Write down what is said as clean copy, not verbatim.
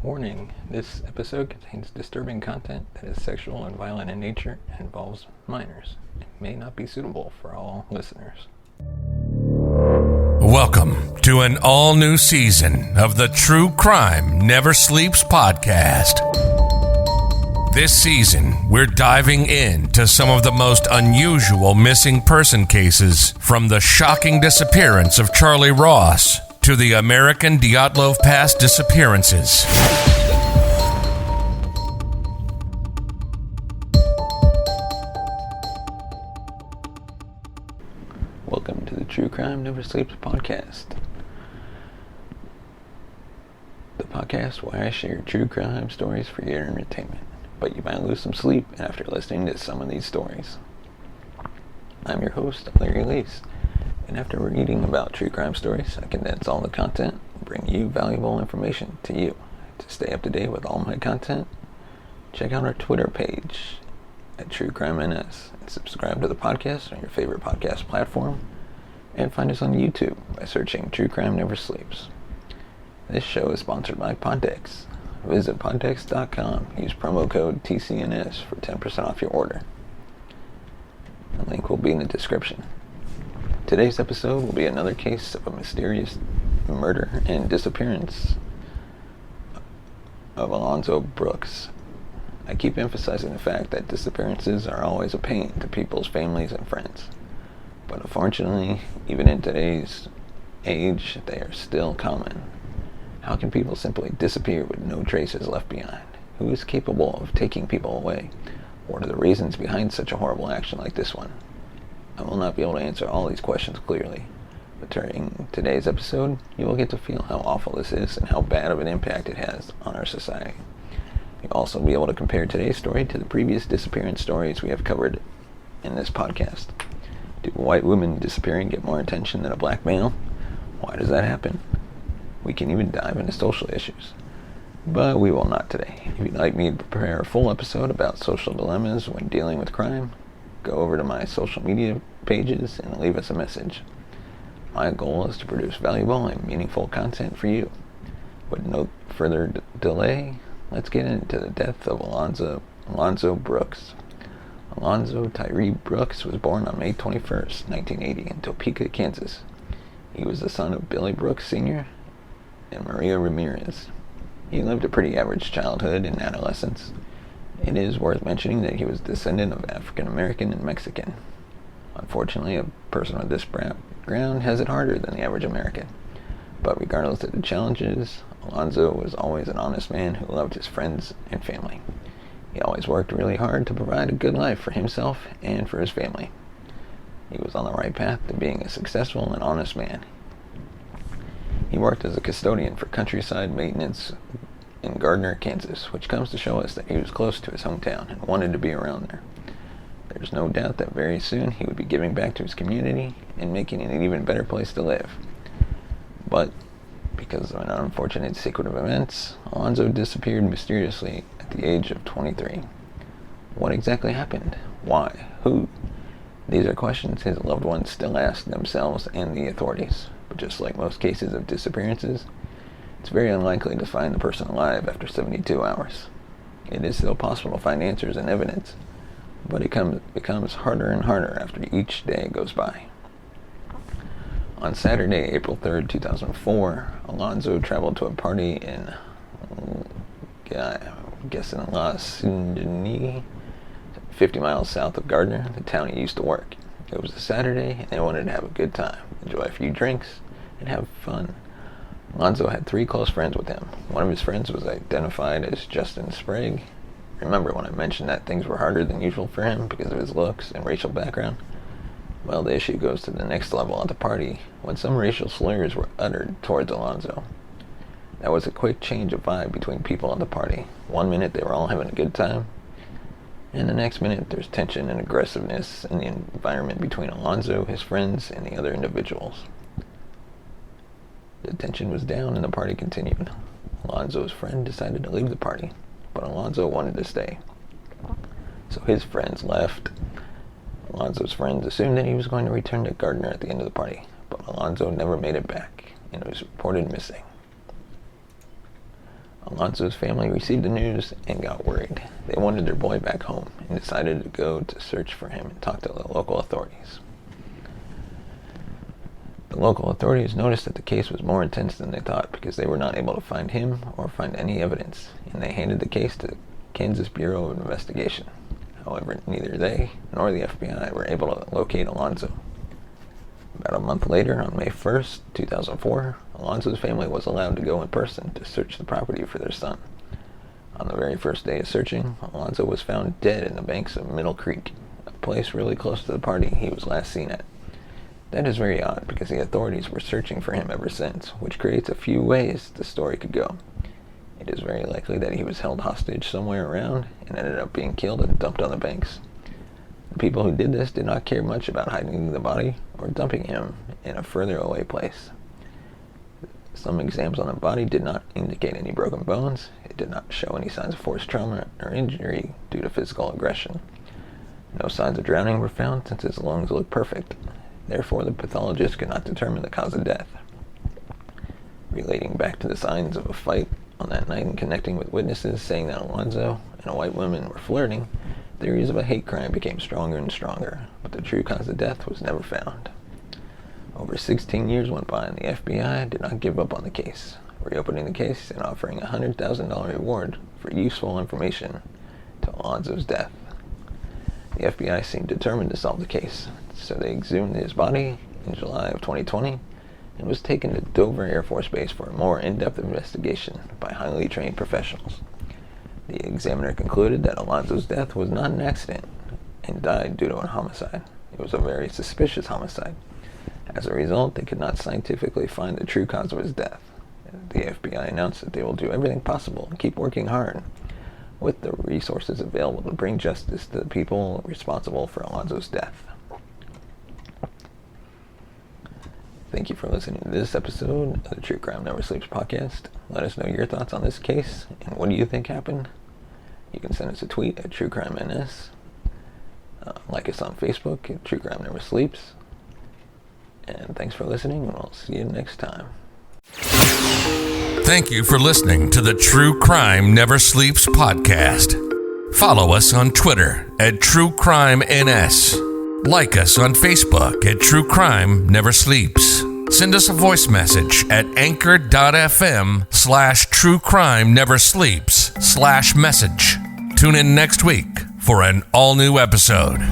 Warning, this episode contains disturbing content that is sexual and violent in nature and involves minors. It may not be suitable for all listeners. Welcome to an all-new season of the True Crime Never Sleeps podcast. This season, we're diving into some of the most unusual missing person cases, from the shocking disappearance of Charlie Ross to the American Dyatlov Pass disappearances. Welcome to the True Crime Never Sleeps podcast. The podcast where I share true crime stories for your entertainment, but you might lose some sleep after listening to some of these stories. I'm your host, Larry Lease, and after reading about true crime stories, I condense all the content and bring you valuable information to you. To stay up to date with all my content, check out our Twitter page at True Crime NS, and subscribe to the podcast on your favorite podcast platform, and find us on YouTube by searching True Crime Never Sleeps. This show is sponsored by Poddex. Visit poddex.com, use promo code TCNS for 10% off your order. The link will be in the description. Today's episode will be another case of a mysterious murder and disappearance of Alonzo Brooks. I keep emphasizing the fact that disappearances are always a pain to people's families and friends. But unfortunately, even in today's age, they are still common. How can people simply disappear with no traces left behind? Who is capable of taking people away? What are the reasons behind such a horrible action like this one? I will not be able to answer all these questions clearly, but during today's episode, you will get to feel how awful this is and how bad of an impact it has on our society. You'll also be able to compare today's story to the previous disappearance stories we have covered in this podcast. Do white women disappearing get more attention than a black male? Why does that happen? We can even dive into social issues, but we will not today. If you'd like me to prepare a full episode about social dilemmas when dealing with crime, go over to my social media pages and leave us a message. My goal is to produce valuable and meaningful content for you. With no further delay, let's get into the death of Alonzo Brooks. Alonzo Tyree Brooks was born on May 21st, 1980 in Topeka, Kansas. He was the son of Billy Brooks Sr. and Maria Ramirez. He lived a pretty average childhood and adolescence. It is worth mentioning that he was a descendant of African American and Mexican. Unfortunately, a person with this background has it harder than the average American. But regardless of the challenges, Alonzo was always an honest man who loved his friends and family. He always worked really hard to provide a good life for himself and for his family. He was on the right path to being a successful and honest man. He worked as a custodian for Countryside Maintenance in Gardner, Kansas, which comes to show us that he was close to his hometown and wanted to be around there. There's no doubt that very soon he would be giving back to his community and making it an even better place to live. But because of an unfortunate sequence of events, Alonzo disappeared mysteriously at the age of 23. What exactly happened? Why? Who? These are questions his loved ones still ask themselves and the authorities. But just like most cases of disappearances, it's very unlikely to find the person alive after 72 hours. It is still possible to find answers and evidence, but it becomes harder and harder after each day goes by. On Saturday, April 3rd, 2004, Alonzo traveled to a party in, I'm guessing La Saint-Denis, 50 miles south of Gardner, the town he used to work. It was a Saturday, and they wanted to have a good time, enjoy a few drinks, and have fun. Alonzo had 3 close friends with him. One of his friends was identified as Justin Sprague. Remember when I mentioned that things were harder than usual for him because of his looks and racial background? Well, the issue goes to the next level at the party when some racial slurs were uttered towards Alonzo. That was a quick change of vibe between people at the party. One minute they were all having a good time, and the next minute there's tension and aggressiveness in the environment between Alonzo, his friends, and the other individuals. The tension was down and the party continued. Alonzo's friend decided to leave the party, but Alonzo wanted to stay. So his friends left. Alonzo's friends assumed that he was going to return to Gardner at the end of the party, but Alonzo never made it back and was reported missing. Alonzo's family received the news and got worried. They wanted their boy back home and decided to go to search for him and talk to the local authorities. The local authorities noticed that the case was more intense than they thought because they were not able to find him or find any evidence, and they handed the case to the Kansas Bureau of Investigation. However, neither they nor the FBI were able to locate Alonzo. About a month later, on May 1st, 2004, Alonzo's family was allowed to go in person to search the property for their son. On the very first day of searching, Alonzo was found dead in the banks of Middle Creek, a place really close to the party he was last seen at. That is very odd because the authorities were searching for him ever since, which creates a few ways the story could go. It is very likely that he was held hostage somewhere around and ended up being killed and dumped on the banks. The people who did this did not care much about hiding the body or dumping him in a further away place. Some exams on the body did not indicate any broken bones. It did not show any signs of forced trauma or injury due to physical aggression. No signs of drowning were found since his lungs looked perfect. Therefore, the pathologist could not determine the cause of death. Relating back to the signs of a fight on that night and connecting with witnesses saying that Alonzo and a white woman were flirting, theories of a hate crime became stronger and stronger, but the true cause of death was never found. Over 16 years went by and the FBI did not give up on the case, reopening the case and offering a $100,000 reward for useful information to Alonzo's death. The FBI seemed determined to solve the case, so they exhumed his body in July of 2020 and was taken to Dover Air Force Base for a more in-depth investigation by highly trained professionals. The examiner concluded that Alonzo's death was not an accident and died due to a homicide. It was a very suspicious homicide. As a result, they could not scientifically find the true cause of his death. The FBI announced that they will do everything possible and keep working hard with the resources available to bring justice to the people responsible for Alonzo's death. Thank you for listening to this episode of the True Crime Never Sleeps podcast. Let us know your thoughts on this case and what do you think happened. You can send us a tweet at TrueCrimeNS. Like us on Facebook at True Crime Never Sleeps. And thanks for listening, and we'll see you next time. Thank you for listening to the True Crime Never Sleeps podcast. Follow us on Twitter at TrueCrimeNS. Like us on Facebook at True Crime Never Sleeps. Send us a voice message at anchor.fm/TrueCrimeNeverSleeps/message. Tune in next week for an all-new episode.